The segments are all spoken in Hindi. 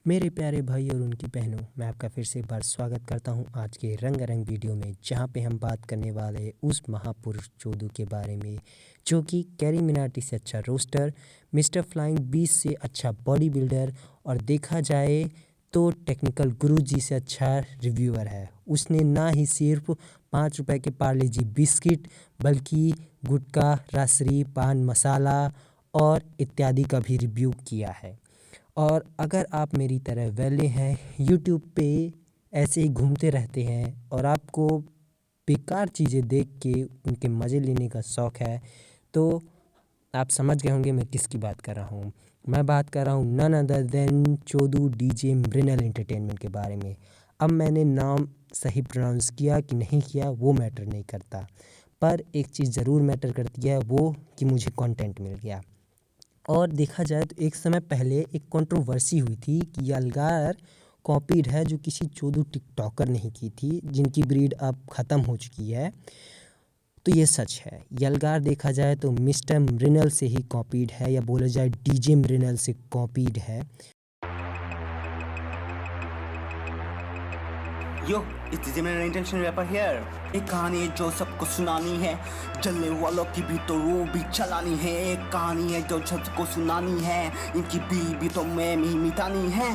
मेरे प्यारे भाई और उनकी बहनों, मैं आपका फिर से एक बार स्वागत करता हूं आज के रंगारंग वीडियो में, जहां पे हम बात करने वाले हैं उस महापुरुष चोदू के बारे में जो कि कैरी मिनाटी से अच्छा रोस्टर, मिस्टर फ्लाइंग बीस से अच्छा बॉडी बिल्डर और देखा जाए तो टेक्निकल गुरु जी से अच्छा रिव्यूअर है। उसने ना ही सिर्फ 5 रुपए के पार्ले जी बिस्किट बल्कि गुटखा, रासरी, पान मसाला और इत्यादि का भी रिव्यू किया है। और अगर आप मेरी तरह वेले हैं, यूट्यूब पे ऐसे ही घूमते रहते हैं और आपको बेकार चीज़ें देख के उनके मज़े लेने का शौक़ है, तो आप समझ गए होंगे मैं किसकी बात कर रहा हूँ। मैं बात कर रहा हूँ नन अदर देन चोदू डीजे मृणाल एंटरटेनमेंट के बारे में। अब मैंने नाम सही प्रोनाउंस किया कि नहीं किया वो मैटर नहीं करता, पर एक चीज़ ज़रूर मैटर करती है, वो कि मुझे कंटेंट मिल गया। और देखा जाए तो एक समय पहले एक कंट्रोवर्सी हुई थी कि यलगार कॉपीड है, जो किसी चोदू टिकटॉकर ने ही की थी, जिनकी ब्रीड अब ख़त्म हो चुकी है। तो ये सच है, यलगार देखा जाए तो मिस्टर मृणाल से ही कॉपीड है, या बोला जाए डीजे मृणाल से कॉपीड है। यो इस डीजे में इंटेंशन रैपर हियर। एक कहानी है जो सबको सुनानी है, जलने वालों की भी तो रूह भी चलानी है। एक कहानी है जो सबको सुनानी है, इनकी भी तो मैं मिटानी है।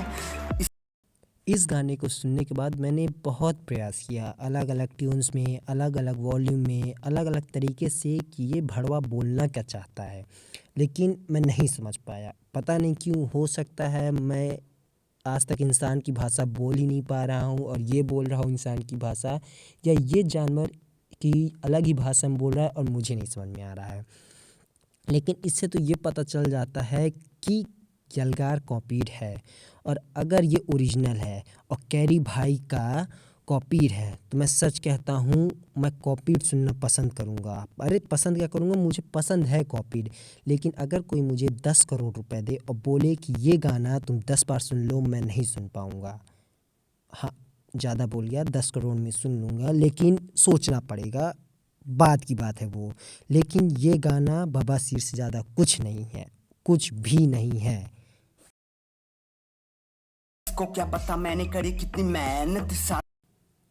इस गाने को सुनने के बाद मैंने बहुत प्रयास किया, अलग अलग ट्यून्स में, अलग अलग वॉल्यूम में, अलग अलग तरीके से कि ये भड़वा बोलना क्या चाहता है, लेकिन मैं नहीं समझ पाया। पता नहीं क्यों, हो सकता है मैं आज तक इंसान की भाषा बोल ही नहीं पा रहा हूँ और ये बोल रहा हूँ इंसान की भाषा, या ये जानवर की अलग ही भाषा में बोल रहा है और मुझे नहीं समझ में आ रहा है। लेकिन इससे तो ये पता चल जाता है कि यलगार कॉपीड है, और अगर ये ओरिजिनल है और कैरी भाई का कॉपीड है, तो मैं सच कहता हूँ मैं कॉपीड सुनना पसंद करूँगा। अरे पसंद क्या करूँगा, मुझे पसंद है कॉपीड। लेकिन अगर कोई मुझे 10 करोड़ रुपए दे और बोले कि ये गाना तुम 10 बार सुन लो, मैं नहीं सुन पाऊँगा। हाँ, ज़्यादा बोल गया, 10 करोड़ में सुन लूँगा, लेकिन सोचना पड़ेगा, बात की बात है वो। लेकिन ये गाना बवासीर से ज़्यादा कुछ नहीं है, कुछ भी नहीं है। को क्या पता मैंने करी कितनी मेहनत।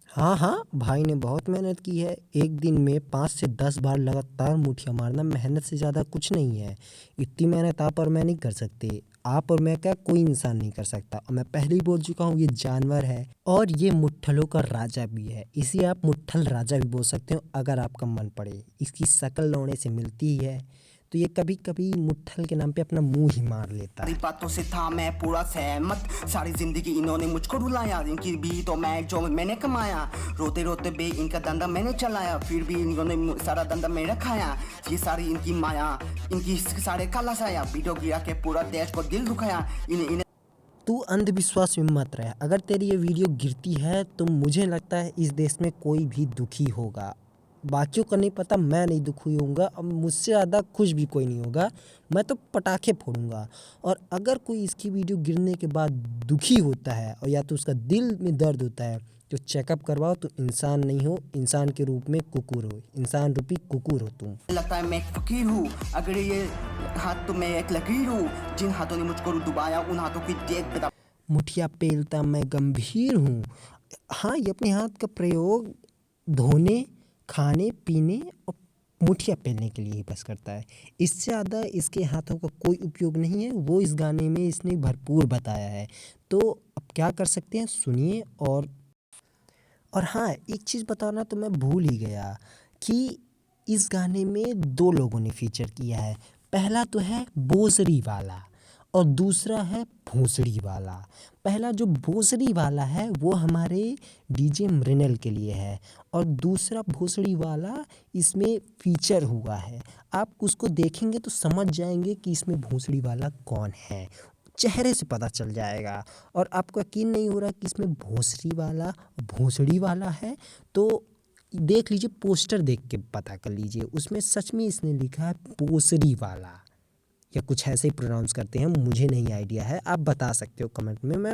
हाँ, भाई ने बहुत मेहनत की है। एक दिन में 5 से 10 बार लगातार मुठिया मारना मेहनत से ज़्यादा कुछ नहीं है। इतनी मेहनत आप और मैं नहीं कर सकते। आप और मैं क्या, कोई इंसान नहीं कर सकता। और मैं पहले ही बोल चुका हूँ, ये जानवर है और ये मुट्ठलों का राजा भी है। इसे आप मुट्ठल राजा भी बोल सकते हो अगर आपका मन पड़े। इसकी शक्ल लौंडे से मिलती ही है, तो ये कभी कभी मुट्ठल के नाम पे अपना मुंह ही मार लेता है। बातों से था मैं पूरा सहमत, सारी जिंदगी इन्होंने मुझको रुलाया, इनकी भी तो मैं जो मैंने कमाया, रोते रोते बे इनका धंधा मैंने चलाया, फिर भी इन्होंने सारा धंधा मेरा खाया। ये सारी इनकी माया, इनकी सारे काला साया, वीडियो गिरा के पूरा देश को दिल दुखाया। इन्हें तू अंधविश्वास में मत रह। अगर तेरी ये वीडियो गिरती है तो मुझे लगता है इस देश में कोई भी दुखी होगा। बाकियों का नहीं पता, मैं नहीं दुखी होऊंगा। अब मुझसे ज़्यादा खुश भी कोई नहीं होगा। मैं तो पटाखे फोड़ूंगा। और अगर कोई इसकी वीडियो गिरने के बाद दुखी होता है और या तो उसका दिल में दर्द होता है, तो चेकअप करवाओ। तो इंसान नहीं हो, इंसान के रूप में कुकुर हो, इंसान रूपी कुकुर हो तुम। लगता है मैं एक फकीर हूँ, अगर ये हाथ तो मैं एक लकीर हूँ, जिन हाथों ने मुझको डुबाया उन हाथों की देख बता। मुठिया पेलता मैं गंभीर हूँ। हाँ, ये अपने हाथ का प्रयोग धोने, खाने पीने और मुठिया पेलने के लिए ही बस करता है। इससे ज़्यादा इसके हाथों का कोई उपयोग नहीं है। वो इस गाने में इसने भरपूर बताया है। तो अब क्या कर सकते हैं, सुनिए। और हाँ, एक चीज़ बताना तो मैं भूल ही गया कि इस गाने में 2 लोगों ने फीचर किया है। पहला तो है बोसरी वाला और दूसरा है भोसड़ी वाला। पहला जो भोसड़ी वाला है वो हमारे डीजे मृणाल के लिए है, और दूसरा भोसड़ी वाला इसमें फीचर हुआ है। आप उसको देखेंगे तो समझ जाएंगे कि इसमें भोसड़ी वाला कौन है, चेहरे से पता चल जाएगा। और आपको यकीन नहीं हो रहा कि इसमें भोसड़ी वाला भोसड़ी वाला है, तो देख लीजिए, पोस्टर देख के पता कर लीजिए। उसमें सच में इसने लिखा है भोसड़ी वाला, या कुछ ऐसे ही प्रोनाउंस करते हैं, मुझे नहीं आइडिया है। आप बता सकते हो कमेंट में, मैं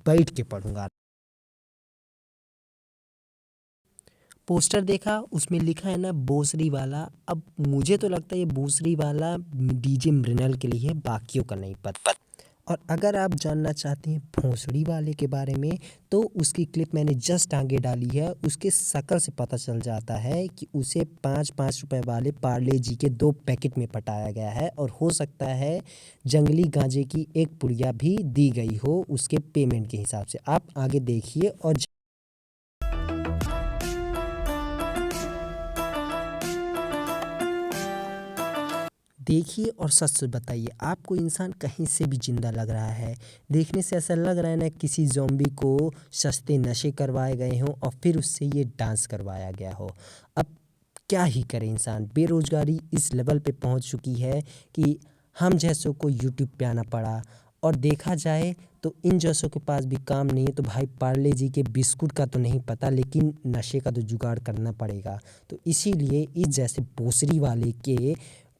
बैठ के पढ़ूंगा। पोस्टर देखा, उसमें लिखा है ना बोसरी वाला। अब मुझे तो लगता है ये बोसरी वाला डीजे मृणाल के लिए है, बाकियों का नहीं पता। और अगर आप जानना चाहते हैं भोंसड़ी वाले के बारे में तो उसकी क्लिप मैंने जस्ट आगे डाली है। उसके शक्ल से पता चल जाता है कि उसे 5-5 रुपए वाले पार्ले जी के 2 पैकेट में पटाया गया है और हो सकता है जंगली गांजे की एक पुड़िया भी दी गई हो उसके पेमेंट के हिसाब से। आप आगे देखिए और देखिए और सच सच बताइए आपको इंसान कहीं से भी जिंदा लग रहा है। देखने से ऐसा लग रहा है ना किसी ज़ॉम्बी को सस्ते नशे करवाए गए हों और फिर उससे ये डांस करवाया गया हो। अब क्या ही करे इंसान, बेरोज़गारी इस लेवल पे पहुंच चुकी है कि हम जैसों को यूट्यूब पे आना पड़ा। और देखा जाए तो इन जैसों के पास भी काम नहीं है तो भाई पार्ले जी के बिस्कुट का तो नहीं पता लेकिन नशे का तो जुगाड़ करना पड़ेगा। तो इसीलिए इस जैसे भोसड़ी वाले के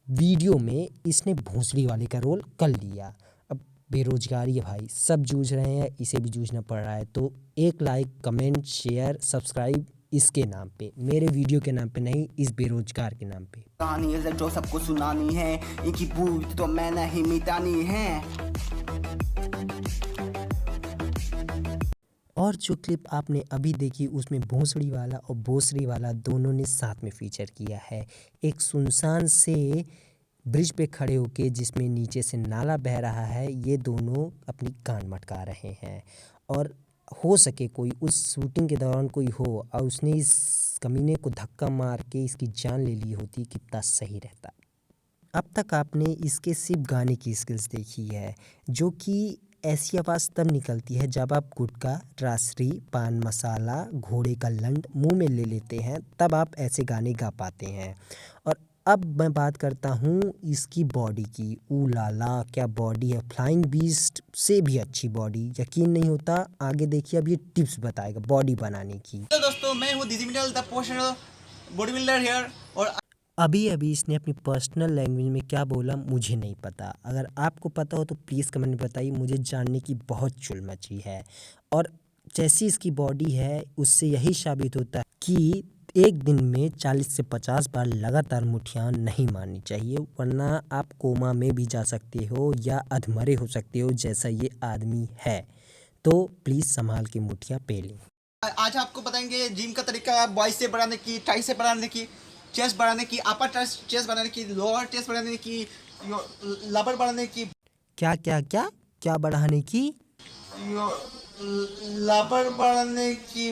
वीडियो में इसने भोंसड़ी वाले का रोल कर लिया। अब बेरोजगारी है भाई, सब जूझ रहे हैं, इसे भी जूझना पड़ रहा है। तो एक लाइक, कमेंट, शेयर, सब्सक्राइब इसके नाम पे, मेरे वीडियो के नाम पे नहीं, इस बेरोजगार के नाम पे। कहानी है जो सबको सुनानी है, इनकी भूत तो मैं नहीं मिटानी है। और जो क्लिप आपने अभी देखी उसमें भोंसड़ी वाला और भोसड़ी वाला दोनों ने साथ में फीचर किया है। एक सुनसान से ब्रिज पे खड़े होके जिसमें नीचे से नाला बह रहा है, ये दोनों अपनी कान मटका रहे हैं। और हो सके कोई उस शूटिंग के दौरान कोई हो और उसने इस कमीने को धक्का मार के इसकी जान ले ली होती, कितना सही रहता। अब तक आपने इसके सिर्फ गाने की स्किल्स देखी है जो कि ऐसी आवाज़ तब निकलती है जब आप गुटखा, रासरी, पान मसाला, घोड़े का लंड मुंह में ले लेते हैं, तब आप ऐसे गाने गा पाते हैं। और अब मैं बात करता हूँ इसकी बॉडी की। ऊ लाला क्या बॉडी है, फ्लाइंग बीस्ट से भी अच्छी बॉडी। यकीन नहीं होता, आगे देखिए अब ये टिप्स बताएगा बॉडी बनाने की। तो दोस्तों मैं हूँ दिजी मिनल the professional body builder here. और अभी इसने अपनी पर्सनल लैंग्वेज में क्या बोला मुझे नहीं पता। अगर आपको पता हो तो प्लीज़ कमेंट में बताइए, मुझे जानने की बहुत चुल मची है। और जैसी इसकी बॉडी है उससे यही साबित होता है कि एक दिन में 40 से 50 बार लगातार मुठ्ठियाँ नहीं मारनी चाहिए, वरना आप कोमा में भी जा सकते हो या अधमरे हो सकते हो जैसा ये आदमी है। तो प्लीज़ संभाल के मुठ्ठियाँ पे लें। आज आपको बताएंगे जिम का तरीका, बॉयस से बढ़ाने की, ट्राइस से बढ़ाने की, चेस्ट बढ़ाने की, अपर चेस्ट बढ़ाने की, लोअर चेस्ट बढ़ाने की, लबर बढ़ाने की। क्या क्या क्या क्या बढ़ाने की? लबर बढ़ाने की।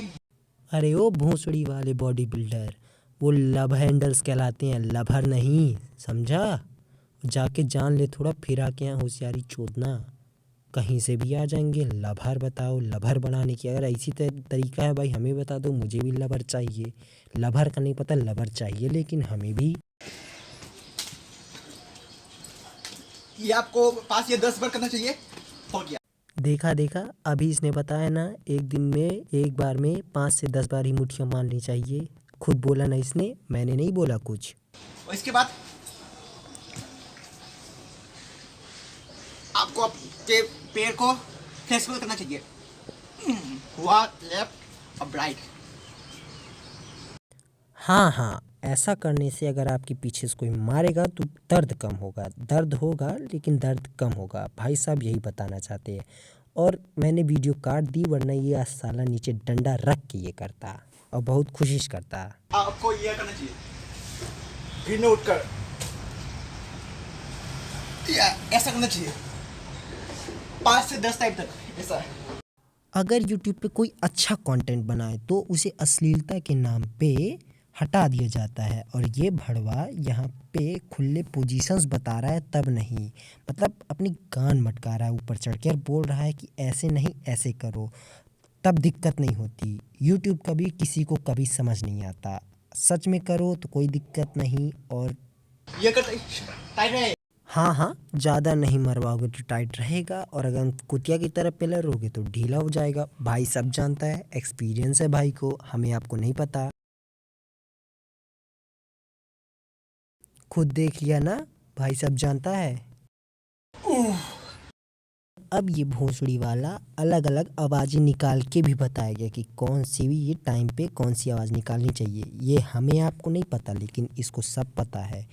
अरे ओ भोंसड़ी वाले बॉडी बिल्डर, वो लव हैंडल्स कहलाते हैं, लभर नहीं, समझा? जाके जान ले थोड़ा, फिर आके यहाँ होशियारी चोदना, कहीं से भी आ जाएंगे। लभर बताओ, लभर बनाने की अगर ऐसी तरीका है भाई हमें बता दो, मुझे भी लभर चाहिए। लभर का नहीं पता, लभर चाहिए लेकिन हमें भी। ये आपको 5 या 10 बार करना चाहिए। हो गया। देखा अभी इसने बताया ना, एक दिन में एक बार में 5 से 10 बार ही मुट्ठियाँ मारनी चाहिए। खुद बोला ना इसने, मैंने नहीं बोला कुछ। और इसके बाद आपको आपके पैर को फ्लेक्सिबल करना चाहिए, हुआ लेफ्ट और राइट। हाँ, ऐसा करने से अगर आपके पीछे से कोई मारेगा तो दर्द कम होगा, दर्द होगा लेकिन दर्द कम होगा। भाई साहब यही बताना चाहते हैं। और मैंने वीडियो काट दी, वरना ये आज साला नीचे डंडा रख के ये करता और बहुत खुशिश करता। आपको ये करना चाहिए, फिर में उठकर ऐसा करना चाहिए 5 से 10 टाइम तक, ऐसा। अगर YouTube पे कोई अच्छा कंटेंट बनाए तो उसे अश्लीलता के नाम पे हटा दिया जाता है। और ये भड़वा यहाँ पे खुले पोजीशंस बता रहा है तब नहीं, मतलब अपनी कान मटका रहा है ऊपर चढ़ के और बोल रहा है कि ऐसे नहीं ऐसे करो, तब दिक्कत नहीं होती। YouTube कभी किसी को कभी समझ नहीं आता, सच में करो तो कोई दिक्कत नहीं। और ये कर टाइट रहे। हाँ, ज़्यादा नहीं मरवाओगे तो टाइट रहेगा, और अगर कुतिया की तरह पिलर रहोगे तो ढीला हो जाएगा। भाई सब जानता है, एक्सपीरियंस है भाई को, हमें आपको नहीं पता। खुद देख लिया ना, भाई सब जानता है। अब ये भोंसड़ी वाला अलग अलग आवाज़ें निकाल के भी बताया गया कि कौन सी भी ये टाइम पे कौन सी आवाज़ निकालनी चाहिए। ये हमें आपको नहीं पता लेकिन इसको सब पता है।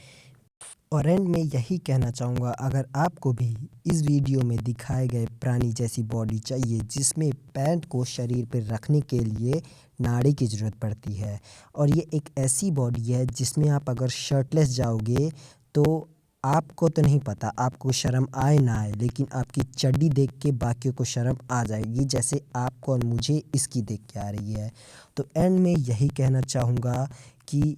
और एंड में यही कहना चाहूँगा, अगर आपको भी इस वीडियो में दिखाए गए प्राणी जैसी बॉडी चाहिए जिसमें पैंट को शरीर पर रखने के लिए नाड़ी की ज़रूरत पड़ती है, और ये एक ऐसी बॉडी है जिसमें आप अगर शर्टलेस जाओगे तो आपको तो नहीं पता, आपको शर्म आए ना आए, लेकिन आपकी चड्डी देख के बाकियों को शर्म आ जाएगी, जैसे आपको और मुझे इसकी देख के आ रही है। तो एंड में यही कहना चाहूँगा कि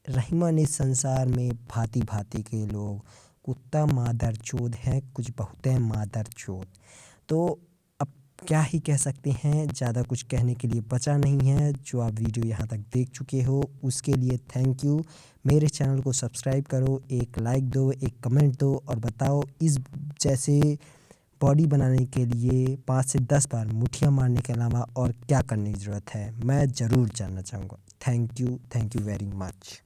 रहीमा ने संसार में भांति भांति के लोग, कुत्ता मादर चोद है, कुछ बहुत है मादर चोद। तो अब क्या ही कह सकते हैं, ज़्यादा कुछ कहने के लिए बचा नहीं है। जो आप वीडियो यहाँ तक देख चुके हो उसके लिए थैंक यू। मेरे चैनल को सब्सक्राइब करो, एक लाइक दो, एक कमेंट दो और बताओ इस जैसे बॉडी बनाने के लिए 5 से 10 बार मुठियाँ मारने के अलावा और क्या करने की ज़रूरत है, मैं ज़रूर जानना चाहूँगा। Thank you very much.